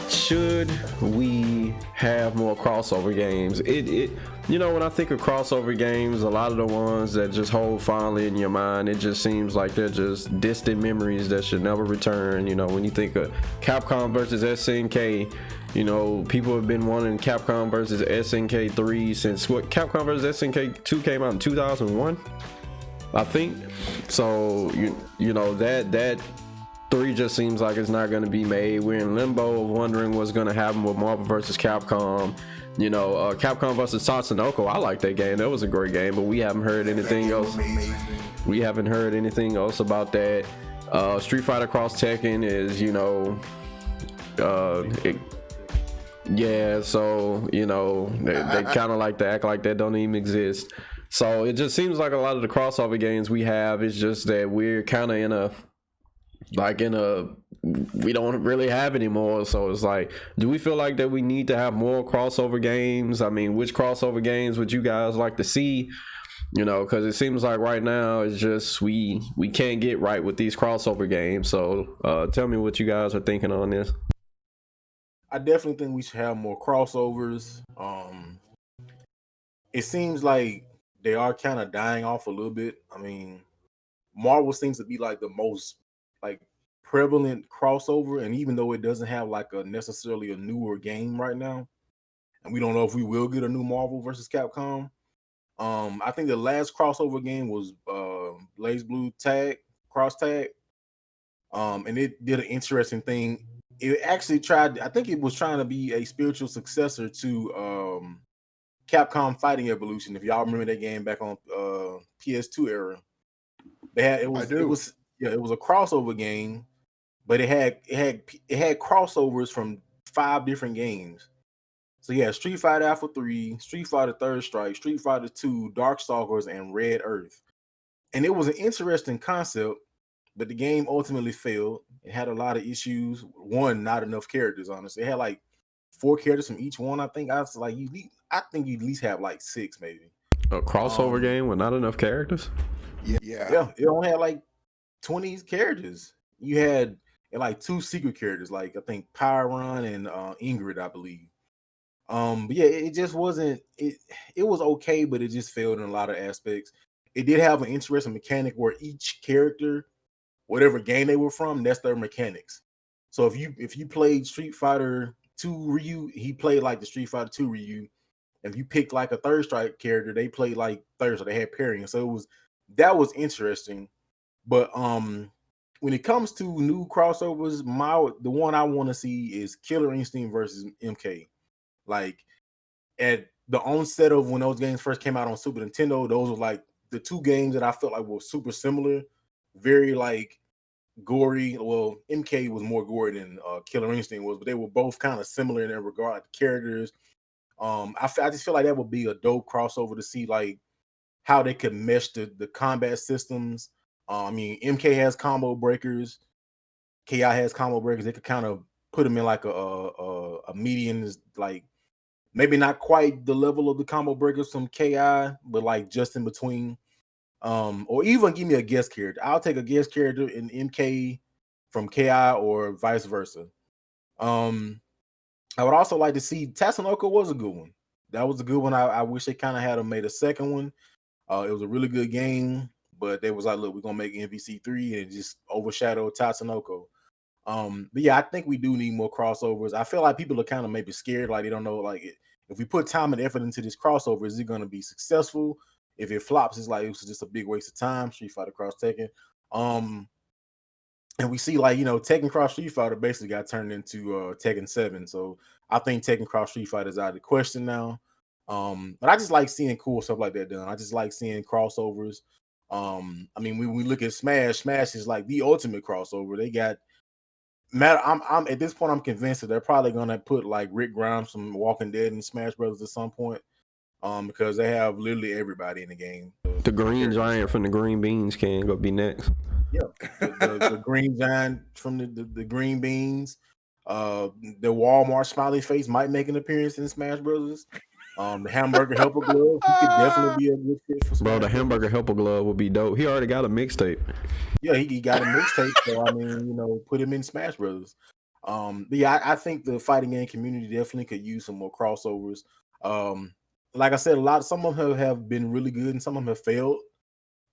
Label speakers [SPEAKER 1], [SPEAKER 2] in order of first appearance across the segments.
[SPEAKER 1] Should we have more crossover games? When I think of crossover games, a lot of the ones that just hold fondly in your mind, it just seems like they're just distant memories that should never return. When you think of Capcom versus SNK, people have been wanting Capcom versus SNK 3 since Capcom versus SNK 2 came out in 2001, I think. So that 3 just seems like it's not going to be made. We're in limbo of wondering what's going to happen with Marvel versus Capcom. Capcom versus Tatsunoko. I like that game. That was a great game, but we haven't heard anything else. We haven't heard anything else about that. Street Fighter Cross Tekken is, so they kind of like to act like that don't even exist. So it just seems like a lot of the crossover games we have is just that we're kind of we don't really have anymore. So it's like, do we feel like that we need to have more crossover games? I mean, which crossover games would you guys like to see? Because it seems like right now it's just we can't get right with these crossover games. So tell me what you guys are thinking on this.
[SPEAKER 2] I definitely think we should have more crossovers. It seems like they are kind of dying off a little bit. I mean, Marvel seems to be like the most like prevalent crossover, and even though it doesn't have like necessarily a newer game right now, and we don't know if we will get a new Marvel versus Capcom. I think the last crossover game was Blaze Blue Cross Tag. And it did an interesting thing. It actually I think it was trying to be a spiritual successor to Capcom Fighting Evolution. If y'all remember that game back on PS2 era. It was a crossover game, but it had crossovers from 5 different games. So yeah, Street Fighter Alpha 3, Street Fighter Third Strike, Street Fighter 2, Darkstalkers, and Red Earth. And it was an interesting concept, but the game ultimately failed. It had a lot of issues. One, not enough characters, honestly. It had like 4 characters from each one. I think I think you'd at least have like 6, maybe.
[SPEAKER 1] A crossover game with not enough characters?
[SPEAKER 2] Yeah. It only had like 20 characters. You had like 2 secret characters, like I think Pyron and Ingrid, I believe. But yeah, it just wasn't. It was okay, but it just failed in a lot of aspects. It did have an interesting mechanic where each character, whatever game they were from, that's their mechanics. So if you played Street Fighter 2 Ryu, he played like the Street Fighter 2 Ryu. If you picked like a Third Strike character, they played like Third, so they had parrying. So that was interesting. But when it comes to new crossovers, the one I want to see is Killer Instinct versus MK. Like at the onset of when those games first came out on Super Nintendo, those were like the 2 games that I felt like were super similar, very like gory. Well, MK was more gory than Killer Instinct was, but they were both kind of similar in their regard, like the characters. I just feel like that would be a dope crossover to see like how they could mesh the combat systems. I mean, MK has combo breakers, KI has combo breakers. They could kind of put them in like a median, like maybe not quite the level of the combo breakers from KI, but like just in between. Or even give me a guest character. I'll take a guest character in MK from KI or vice versa. I would also like to see Tatsunoko was a good one. That was a good one. I wish they kind of had made a second one. It was a really good game, but they was like, look, we're gonna make MVC 3 and just overshadow Tatsunoko. But yeah, I think we do need more crossovers. I feel like people are kind of maybe scared, like they don't know, like if we put time and effort into this crossover, is it gonna be successful? If it flops, it's like it was just a big waste of time. Street Fighter Cross Tekken. And we see like, Tekken Cross Street Fighter basically got turned into Tekken 7. So I think Tekken Cross Street Fighter is out of the question now. But I just like seeing cool stuff like that done. I just like seeing crossovers. I mean, when we look at Smash is like the ultimate crossover. They got I'm at this point, I'm convinced that they're probably gonna put like Rick Grimes from Walking Dead in Smash Brothers at some point. Because they have literally everybody in the game.
[SPEAKER 1] The Green Giant from the Green Beans can go be next.
[SPEAKER 2] Yeah, the Green Giant from the Green Beans. The Walmart smiley face might make an appearance in Smash Brothers. The hamburger helper glove, he could definitely be a good fit for
[SPEAKER 1] Bro,
[SPEAKER 2] Smash
[SPEAKER 1] the hamburger
[SPEAKER 2] Brothers.
[SPEAKER 1] helper glove would be dope. He already got a mixtape.
[SPEAKER 2] Yeah, he got a mixtape, so I mean, put him in Smash Brothers. But yeah, I think the fighting game community definitely could use some more crossovers. Um, like I said, some of them have been really good, and some of them have failed.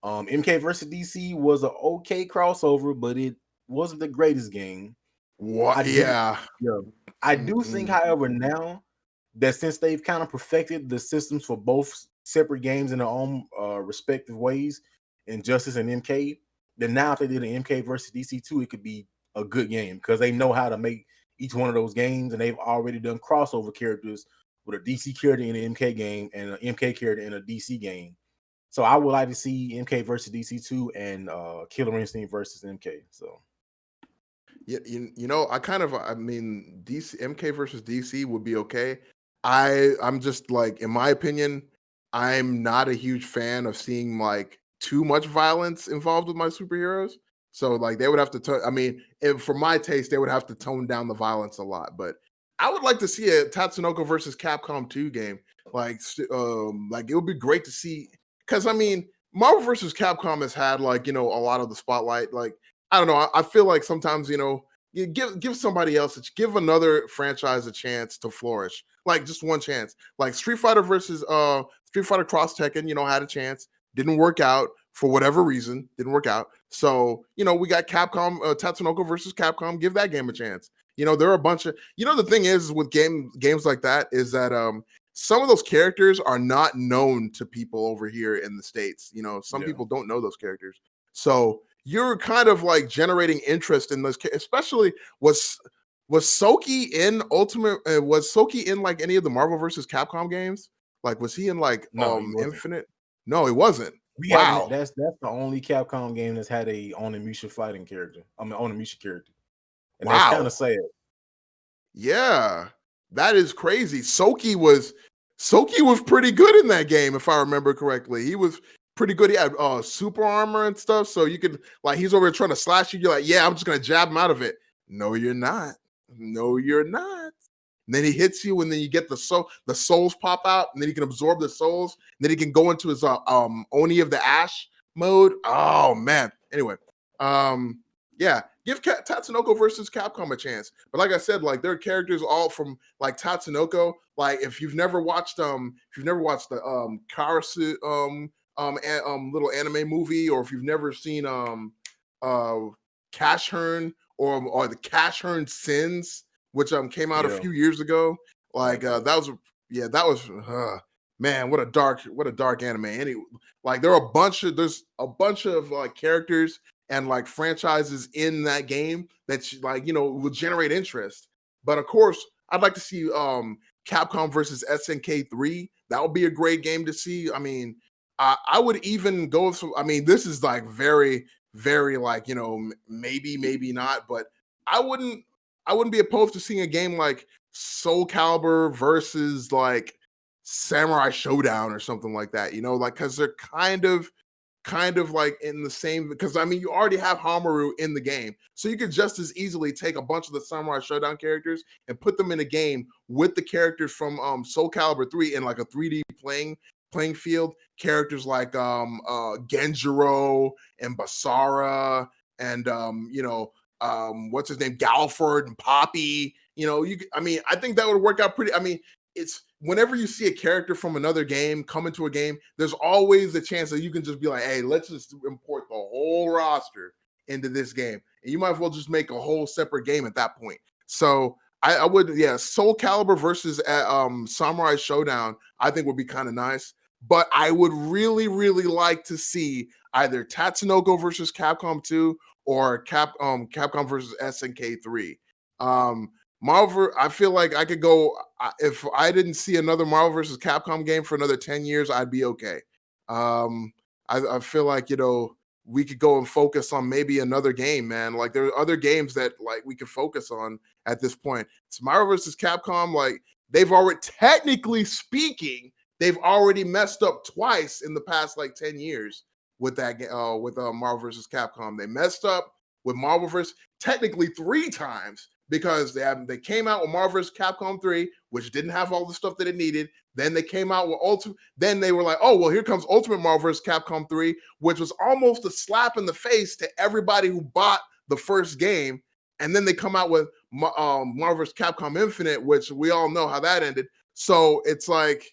[SPEAKER 2] MK versus DC was an okay crossover, but it wasn't the greatest game. I
[SPEAKER 3] What?
[SPEAKER 2] do,
[SPEAKER 3] Yeah.
[SPEAKER 2] yeah, I do think,
[SPEAKER 3] Mm-mm.
[SPEAKER 2] however, now that since they've kind of perfected the systems for both separate games in their own respective ways, Injustice and MK, then now if they did an MK versus DC2, it could be a good game because they know how to make each one of those games, and they've already done crossover characters with a DC character in an MK game and an MK character in a DC game. So I would like to see MK versus DC2 and Killer Instinct versus MK. So
[SPEAKER 3] Yeah, I mean, DC MK versus DC would be okay. I'm just like, in my opinion, I'm not a huge fan of seeing like too much violence involved with my superheroes. So like they would have to I mean, if, for my taste, they would have to tone down the violence a lot. But I would like to see a Tatsunoko versus Capcom 2 game. Like it would be great to see, because I mean, Marvel versus Capcom has had like, a lot of the spotlight. Like, I don't know. I feel like sometimes, you give somebody else, give another franchise a chance to flourish. Like just one chance. Like Street Fighter versus Street Fighter Cross Tekken, had a chance, didn't work out for whatever reason, didn't work out. So, we got Capcom, Tatsunoko versus Capcom. Give that game a chance. There are a bunch of, the thing is with games like that is that some of those characters are not known to people over here in the States. Some
[SPEAKER 2] yeah,
[SPEAKER 3] people don't know those characters. So you're kind of like generating interest in those, especially was Soki in was Soki in like any of the Marvel versus Capcom games? Like, was he in like
[SPEAKER 2] no, he wasn't.
[SPEAKER 3] Infinite? No, he wasn't.
[SPEAKER 2] We haven't.
[SPEAKER 3] Wow.
[SPEAKER 2] That's the only Capcom game that's had a Onimusha fighting character. I mean, Onimusha character, and that's kind
[SPEAKER 3] Wow.
[SPEAKER 2] of sad.
[SPEAKER 3] Yeah. That is crazy. Soki was pretty good in that game, if I remember correctly. He was pretty good. He had super armor and stuff. So you could, like, he's over here trying to slash you. You're like, yeah, I'm just gonna jab him out of it. No, you're not. No, you're not. And then he hits you, and then you get the souls pop out, and then he can absorb the souls, and then he can go into his Oni of the Ash mode. Oh man. Anyway, yeah, give Tatsunoko versus Capcom a chance. But like I said, like there are characters all from like Tatsunoko. Like if you've never watched the Karasu little anime movie, or if you've never seen Cash Hearn or the Cash Hearn Sins, which came out a
[SPEAKER 2] Yeah,
[SPEAKER 3] few years ago. Like
[SPEAKER 2] like
[SPEAKER 3] that was man, what a dark anime. Anyway, like there's a bunch of like characters and like franchises in that game that will generate interest. But of course, I'd like to see Capcom versus SNK 3. That would be a great game to see. I mean, I would even go. I mean, this is like very, very like maybe not, but I wouldn't be opposed to seeing a game like Soul Calibur versus like Samurai Showdown or something like that. Like because they're kind of like in the same, because I mean you already have Hamaru in the game, so you could just as easily take a bunch of the Samurai Showdown characters and put them in a game with the characters from Soul Calibur 3 in like a 3D playing field. Characters like Genjiro and Basara and what's his name, Galford and Poppy. I mean, I think that would work out pretty. I mean, it's whenever you see a character from another game come into a game, there's always a chance that you can just be like, hey, let's just import the whole roster into this game. And you might as well just make a whole separate game at that point. So I would, yeah, Soul Calibur versus Samurai Showdown, I think would be kind of nice. But I would really, really like to see either Tatsunoko versus Capcom 2 or Capcom versus SNK 3. Marvel, I feel like I could go, if I didn't see another Marvel versus Capcom game for another 10 years, I'd be okay. I feel like, we could go and focus on maybe another game, man. Like there are other games that like we could focus on at this point. It's Marvel versus Capcom, like they've already, technically speaking, they've already messed up twice in the past like 10 years with that with Marvel versus Capcom. They messed up with Marvel versus technically 3 times. because they came out with Marvel vs. Capcom 3, which didn't have all the stuff that it needed. Then they came out with Ultimate. Then they were like, oh, well, here comes Ultimate Marvel vs. Capcom 3, which was almost a slap in the face to everybody who bought the first game. And then they come out with Marvel vs. Capcom Infinite, which we all know how that ended. So it's like,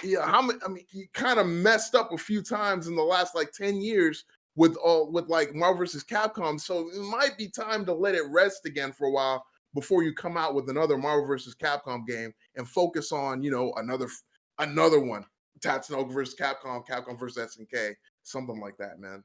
[SPEAKER 3] yeah, you kind of messed up a few times in the last like 10 years with like Marvel vs. Capcom. So it might be time to let it rest again for a while before you come out with another Marvel vs. Capcom game and focus on, another one. Tatsunoko vs. Capcom, Capcom vs. SNK, something like that, man.